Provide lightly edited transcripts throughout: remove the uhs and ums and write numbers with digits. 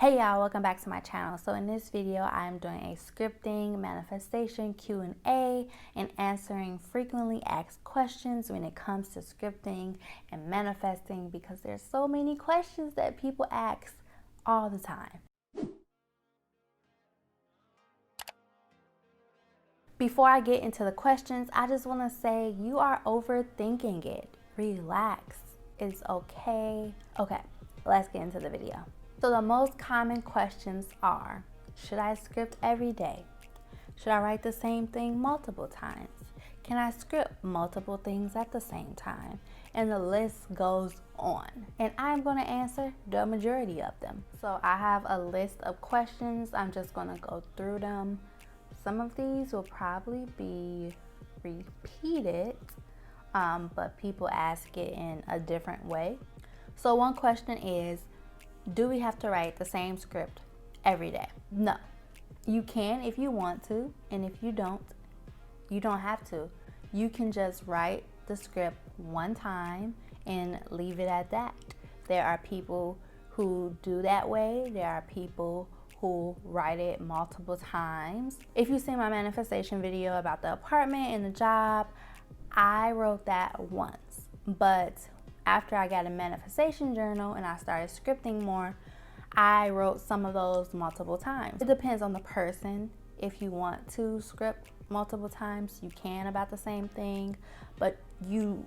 Hey y'all, welcome back to my channel. So in this video, I'm doing a scripting, manifestation, Q&A, and answering frequently asked questions when it comes to scripting and manifesting because there's so many questions that people ask all the time. Before I get into the questions, I just want to say you are overthinking it. Relax. It's okay. Okay, let's get into the video. So the most common questions are, should I script every day? Should I write the same thing multiple times? Can I script multiple things at the same time? And the list goes on. And I'm going to answer the majority of them. So I have a list of questions. I'm just going to go through them. Some of these will probably be repeated, but people ask it in a different way. So one question is, do we have to write the same script every day? No. You can if you want to, and if you don't have to. You can just write the script one time and leave it at that. There are people who do that way. There are people who write it multiple times. If you see my manifestation video about the apartment and the job, I wrote that once, but after I got a manifestation journal and I started scripting more, I wrote some of those multiple times. It depends on the person. If you want to script multiple times, you can about the same thing, but you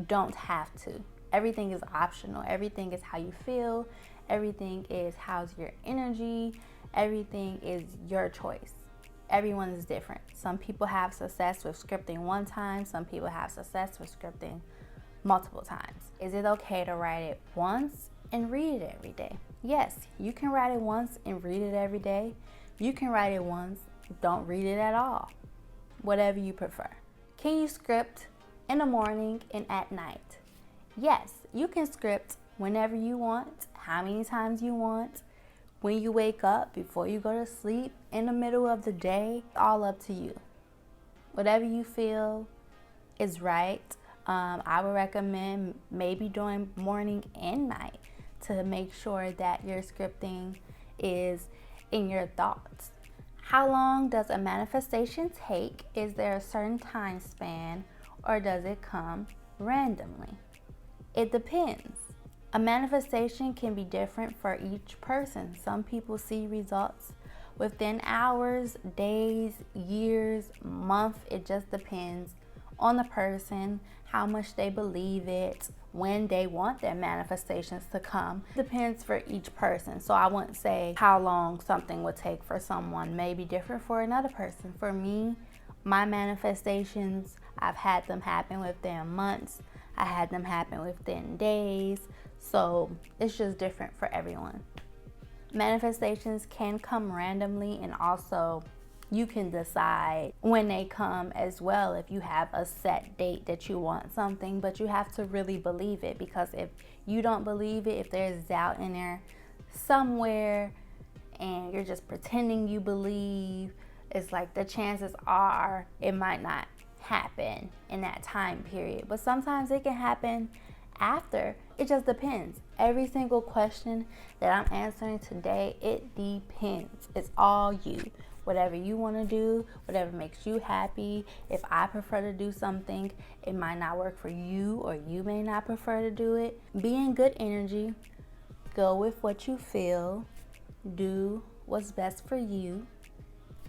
don't have to. Everything is optional. Everything is how you feel. Everything is how's your energy. Everything is your choice. Everyone is different. Some people have success with scripting one time. Some people have success with scripting multiple times. Is it okay to write it once and read it every day? Yes, you can write it once and read it every day. You can write it once, don't read it at all. Whatever you prefer. Can you script in the morning and at night? Yes, you can script whenever you want, how many times you want, when you wake up, before you go to sleep, in the middle of the day, all up to you. Whatever you feel is right. I would recommend maybe doing morning and night to make sure that your scripting is in your thoughts. How long does a manifestation take? Is there a certain time span, or does it come randomly? It depends. A manifestation can be different for each person. Some people see results within hours, days, years, months. It just depends on the person, how much they believe it, when they want their manifestations to come. It depends for each person. So I wouldn't say how long something would take for someone. Maybe different for another person. For me, my manifestations, I've had them happen within months. I had them happen within days. So it's just different for everyone. Manifestations can come randomly, and also you can decide when they come as well if you have a set date that you want something, but you have to really believe it, because if you don't believe it, if there's doubt in there somewhere and you're just pretending you believe, it's like the chances are it might not happen in that time period. But sometimes it can happen after. It just depends. Every single question that I'm answering today, it depends. It's all you. Whatever you want to do, whatever makes you happy. If I prefer to do something, it might not work for you, or you may not prefer to do it. Be in good energy. Go with what you feel. Do what's best for you.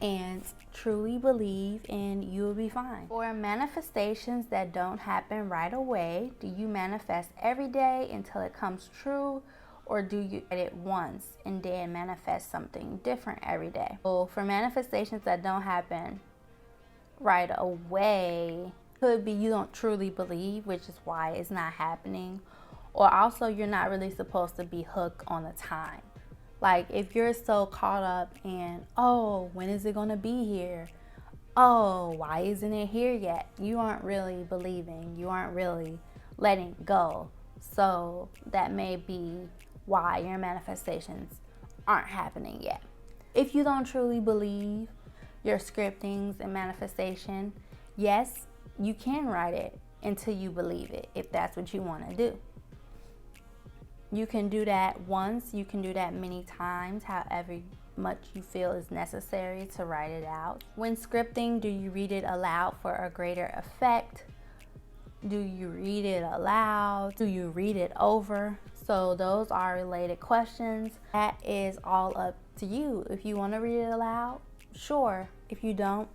And truly believe, and you will be fine. For manifestations that don't happen right away, do you manifest every day until it comes true? Or do you write it once and then manifest something different every day? So for manifestations that don't happen right away, could be you don't truly believe, which is why it's not happening. Or also you're not really supposed to be hooked on a time. Like if you're so caught up in, oh, when is it gonna be here? Oh, why isn't it here yet? You aren't really believing. You aren't really letting go. So that may be why your manifestations aren't happening yet. If you don't truly believe your scriptings and manifestation, yes, you can write it until you believe it, if that's what you want to do. You can do that once, you can do that many times, however much you feel is necessary to write it out. When scripting, do you read it aloud for a greater effect? Do you read it aloud? Do you read it over? So those are related questions. That is all up to you. If you want to read it aloud, sure. If you don't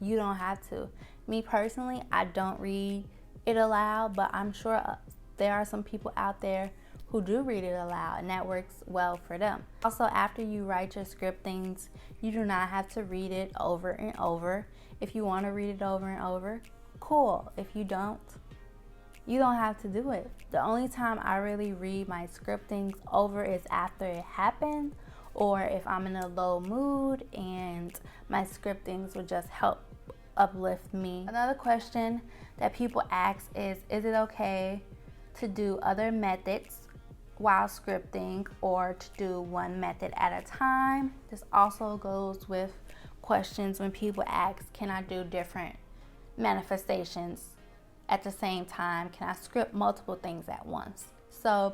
have to. Me personally, I don't read it aloud, but I'm sure there are some people out there who do read it aloud, and that works well for them. Also, after you write your scriptings, you do not have to read it over and over. If you want to read it over and over, cool. If you don't, you don't have to do it. The only time I really read my scriptings over is after it happened, or if I'm in a low mood and my scriptings would just help uplift me. Another question that people ask is it okay to do other methods while scripting, or to do one method at a time? This also goes with questions when people ask, can I do different manifestations at the same time? Can I script multiple things at once? So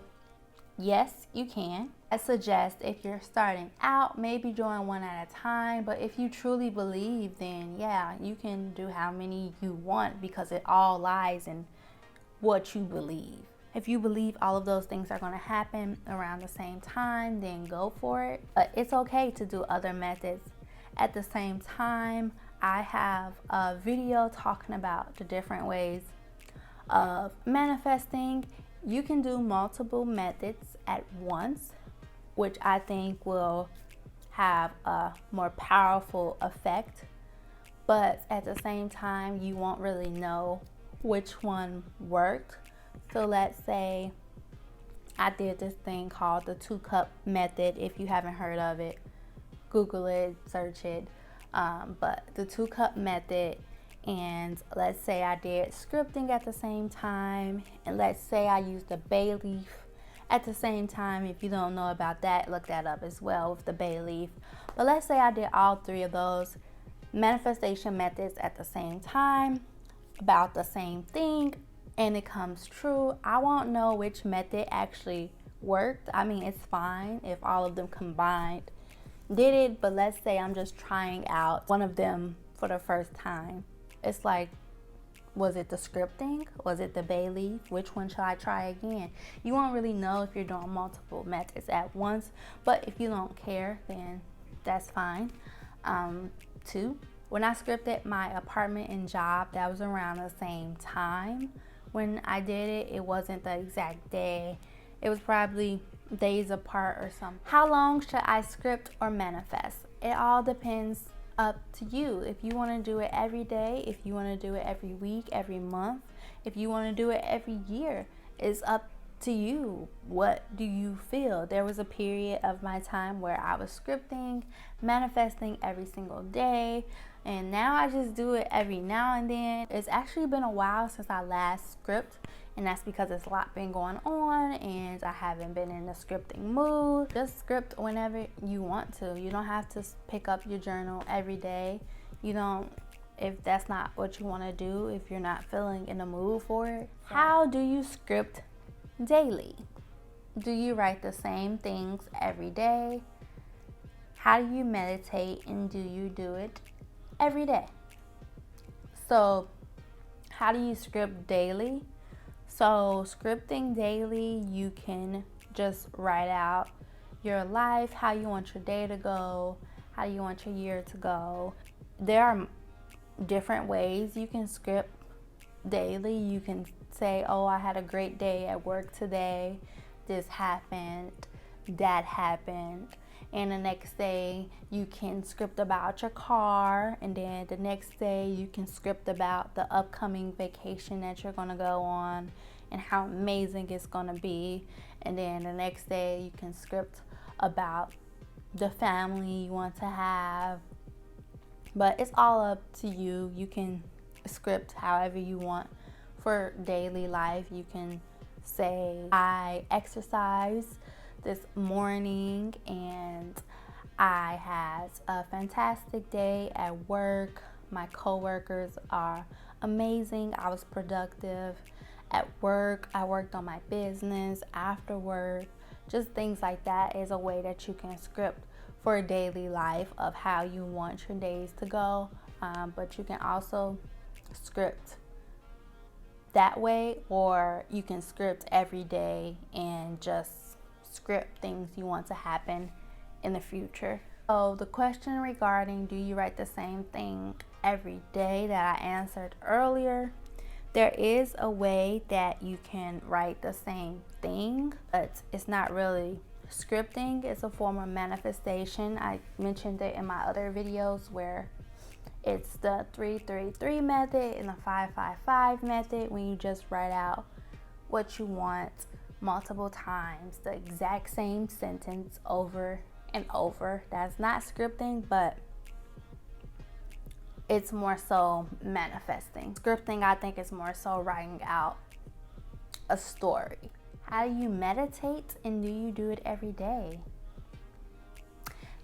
yes, you can. I suggest if you're starting out, maybe doing one at a time, but if you truly believe, then yeah, you can do how many you want, because it all lies in what you believe. If you believe all of those things are going to happen around the same time, then go for it. But it's okay to do other methods at the same time. I have a video talking about the different ways of manifesting. You can do multiple methods at once, which I think will have a more powerful effect. But at the same time, you won't really know which one worked. So let's say I did this thing called the 2-cup method. If you haven't heard of it, Google it, search it. But the 2-cup method, and let's say I did scripting at the same time, and let's say I used a bay leaf at the same time. If you don't know about that, look that up as well with the bay leaf. But let's say I did all 3 of those manifestation methods at the same time, about the same thing, and it comes true. I won't know which method actually worked. I mean, it's fine if all of them combined did it, but let's say I'm just trying out one of them for the first time. It's like, was it the scripting? Was it the bay leaf? Which one should I try again? You won't really know if you're doing multiple methods at once, but if you don't care, then that's fine. 2, when I scripted my apartment and job, that was around the same time. When I did it, it wasn't the exact day. It was probably days apart or something. How long should I script or manifest? It all depends up to you. If you want to do it every day, if you want to do it every week, every month, if you want to do it every year, it's up to you. What do you feel? There was a period of my time where I was scripting, manifesting every single day, and now I just do it every now and then. It's actually been a while since I last script, and that's because it's a lot been going on and I haven't been in the scripting mood. Just script whenever you want to. You don't have to pick up your journal every day. You don't, if that's not what you want to do, if you're not feeling in the mood for it. How do you script daily? Do you write the same things every day? How do you meditate, and do you do it every day? So how do you script daily? So scripting daily, you can just write out your life, how you want your day to go, how you want your year to go. There are different ways you can script daily. You can say, oh, I had a great day at work today. This happened, that happened. And the next day you can script about your car, and then the next day you can script about the upcoming vacation that you're gonna go on and how amazing it's gonna be. And then the next day you can script about the family you want to have. But it's all up to you. You can script however you want for daily life. You can say, I exercise this morning and I had a fantastic day at work. My coworkers are amazing. I was productive at work. I worked on my business after work. Just things like that is a way that you can script for daily life of how you want your days to go. But you can also script that way, or you can script every day and just script things you want to happen in the future. So the question regarding do you write the same thing every day that I answered earlier, there is a way that you can write the same thing, but it's not really scripting. It's a form of manifestation. I mentioned it in my other videos where it's the 3-3-3 method and the 5-5-5 method, when you just write out what you want multiple times, the exact same sentence over and over. That's not scripting, but it's more so manifesting. Scripting, I think, is more so writing out a story. How do you meditate, and do you do it every day?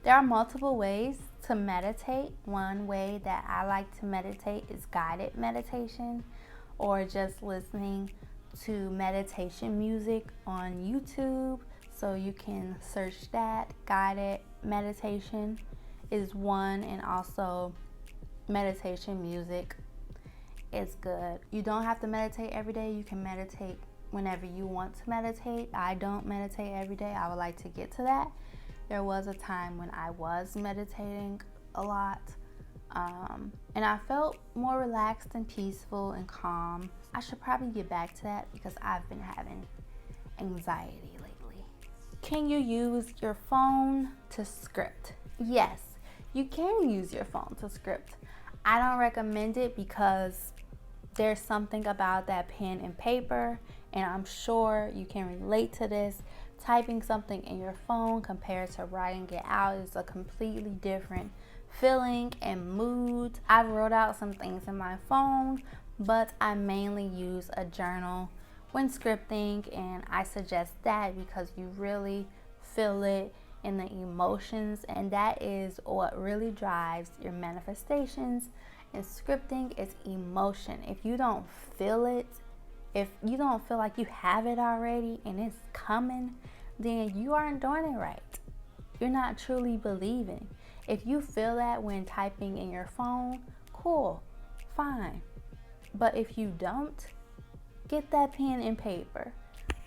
There are multiple ways to meditate. One way that I like to meditate is guided meditation, or just listening to meditation music on YouTube. So you can search that. Guided meditation is one, and also meditation music is good. You don't have to meditate every day. You can meditate whenever you want to meditate. I don't meditate every day. I would like to get to that. There was a time when I was meditating a lot, and I felt more relaxed and peaceful and calm. I should probably get back to that because I've been having anxiety lately. Can you use your phone to script? Yes, you can use your phone to script. I don't recommend it because there's something about that pen and paper, and I'm sure you can relate to this. Typing something in your phone compared to writing it out is a completely different feeling and mood. I've wrote out some things in my phone, but I mainly use a journal when scripting, and I suggest that because you really feel it in the emotions, and that is what really drives your manifestations. And scripting is emotion. If you don't feel it, if you don't feel like you have it already and it's coming, then you aren't doing it right. You're not truly believing. If you feel that when typing in your phone, cool, fine. But if you don't, get that pen and paper,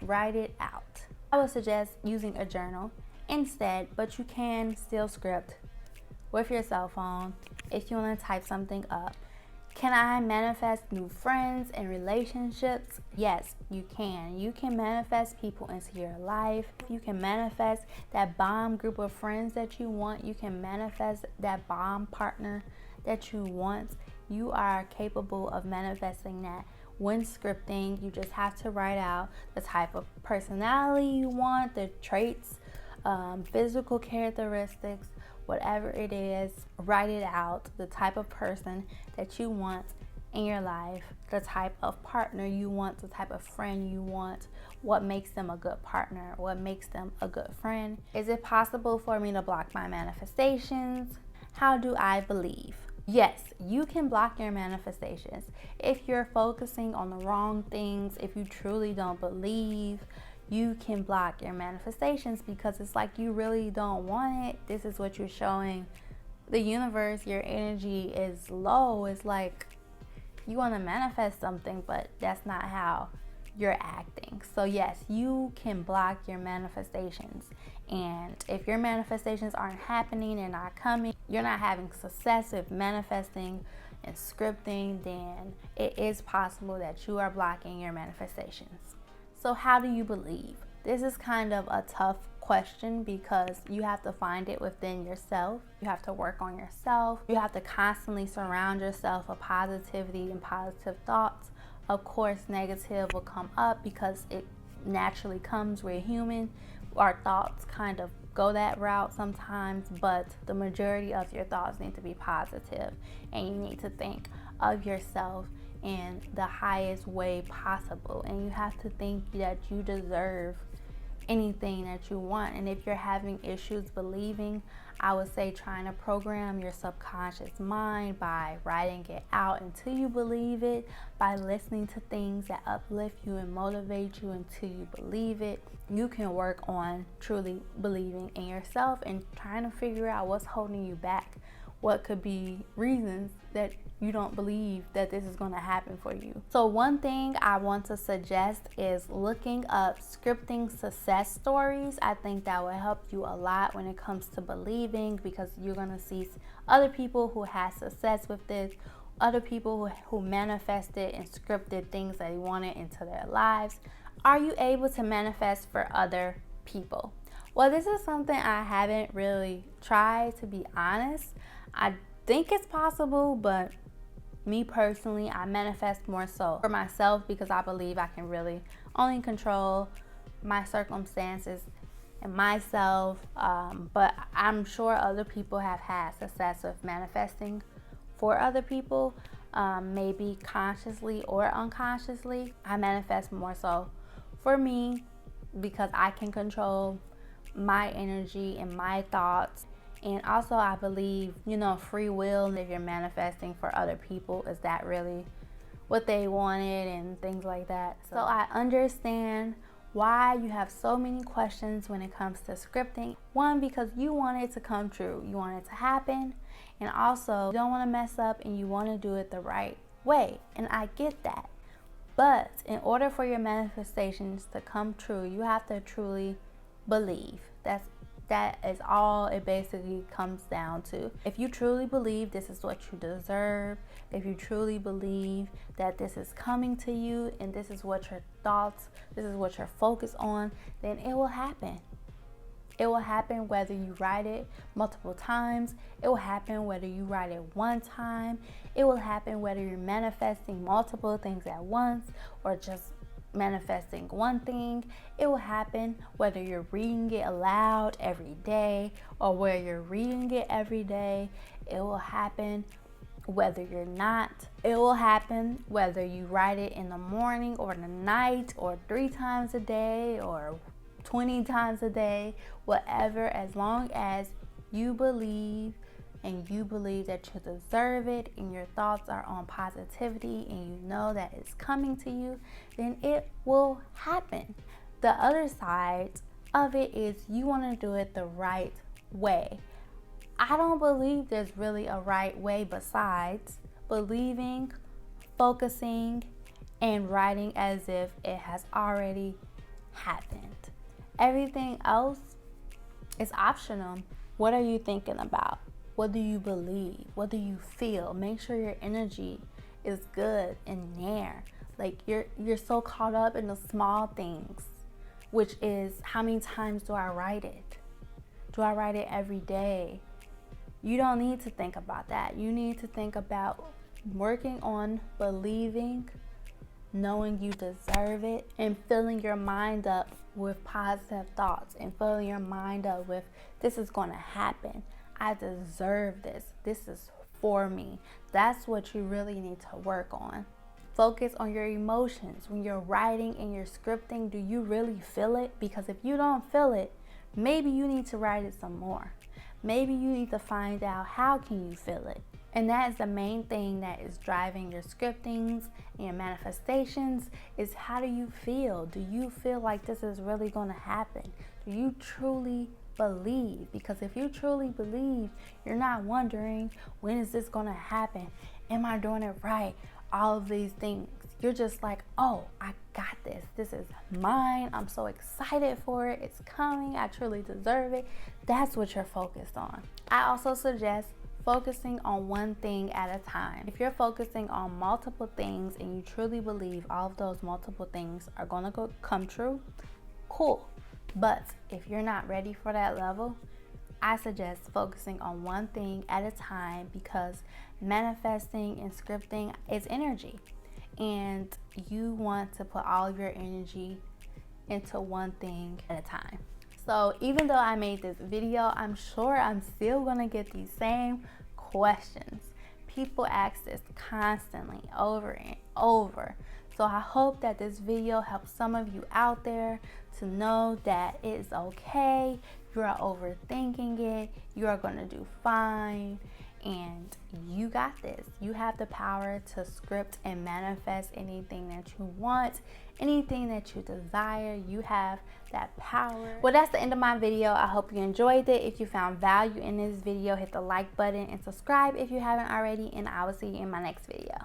write it out. I would suggest using a journal instead, but you can still script with your cell phone if you want to type something up. Can I manifest new friends and relationships? Yes, you can. You can manifest people into your life. You can manifest that bomb group of friends that you want. You can manifest that bomb partner that you want. You are capable of manifesting that when scripting. You just have to write out the type of personality you want, the traits, physical characteristics, whatever it is, write it out, the type of person that you want in your life, the type of partner you want, the type of friend you want, what makes them a good partner, what makes them a good friend. Is it possible for me to block my manifestations? How do I believe? Yes, you can block your manifestations. If you're focusing on the wrong things, if you truly don't believe, you can block your manifestations because it's like you really don't want it. This is what you're showing the universe. Your energy is low. It's like you want to manifest something, but that's not how you're acting. So yes, you can block your manifestations. And if your manifestations aren't happening and not coming, you're not having success with manifesting and scripting, then it is possible that you are blocking your manifestations. So how do you believe? This is kind of a tough question because you have to find it within yourself. You have to work on yourself. You have to constantly surround yourself with positivity and positive thoughts. Of course, negative will come up because it naturally comes. We're human. Our thoughts kind of go that route sometimes, but the majority of your thoughts need to be positive, and you need to think of yourself in the highest way possible, and you have to think that you deserve anything that you want. And if you're having issues believing, I would say trying to program your subconscious mind by writing it out until you believe it, by listening to things that uplift you and motivate you until you believe it. You can work on truly believing in yourself and trying to figure out what's holding you back. What could be reasons that you don't believe that this is going to happen for you. So one thing I want to suggest is looking up scripting success stories. I think that will help you a lot when it comes to believing, because you're going to see other people who had success with this, other people who manifested and scripted things that they wanted into their lives. Are you able to manifest for other people? Well, this is something I haven't really tried, to be honest. I think it's possible, but me personally, I manifest more so for myself because I believe I can really only control my circumstances and myself. But I'm sure other people have had success with manifesting for other people, maybe consciously or unconsciously. I manifest more so for me because I can control my energy and my thoughts. And also I believe, free will, if you're manifesting for other people, is that really what they wanted and things like that. So I understand why you have so many questions when it comes to scripting. One, because you want it to come true. You want it to happen. And also you don't want to mess up and you want to do it the right way. And I get that. But in order for your manifestations to come true, you have to truly believe. That is all it basically comes down to. If you truly believe this is what you deserve, if you truly believe that this is coming to you and this is what your thoughts, this is what you're focused on, then it will happen. It will happen whether you write it multiple times. It will happen whether you write it one time. It will happen whether you're manifesting multiple things at once or just manifesting one thing. It will happen whether you're reading it aloud every day or where you're reading it every day. It will happen whether you're not. It will happen whether you write it in the morning or the night or 3 times a day or 20 times a day, whatever, as long as you believe and you believe that you deserve it and your thoughts are on positivity and you know that it's coming to you, then it will happen. The other side of it is you want to do it the right way. I don't believe there's really a right way besides believing, focusing, and writing as if it has already happened. Everything else is optional. What are you thinking about? What do you believe? What do you feel? Make sure your energy is good and there. Like you're so caught up in the small things, which is how many times do I write it? Do I write it every day? You don't need to think about that. You need to think about working on believing, knowing you deserve it, and filling your mind up with positive thoughts and filling your mind up with this is going to happen. I deserve this. This is for me. That's what you really need to work on. Focus on your emotions. When you're writing and you're scripting, do you really feel it? Because if you don't feel it, maybe you need to write it some more. Maybe you need to find out how can you feel it. And that is the main thing that is driving your scriptings and your manifestations is how do you feel? Do you feel like this is really going to happen? Do you truly believe? Because if you truly believe, you're not wondering, when is this going to happen? Am I doing it right? All of these things. You're just like, oh, I got this. This is mine. I'm so excited for it. It's coming. I truly deserve it. That's what you're focused on. I also suggest focusing on one thing at a time. If you're focusing on multiple things and you truly believe all of those multiple things are going to come true, cool. But if you're not ready for that level, I suggest focusing on one thing at a time, because manifesting and scripting is energy. And you want to put all of your energy into one thing at a time. So even though I made this video, I'm sure I'm still going to get these same questions. People ask this constantly, over and over. So I hope that this video helps some of you out there to know that it's okay. You are overthinking it. You are going to do fine. And you got this. You have the power to script and manifest anything that you want, anything that you desire. You have that power. Well, that's the end of my video. I hope you enjoyed it. If you found value in this video, hit the like button and subscribe if you haven't already, and I will see you in my next video.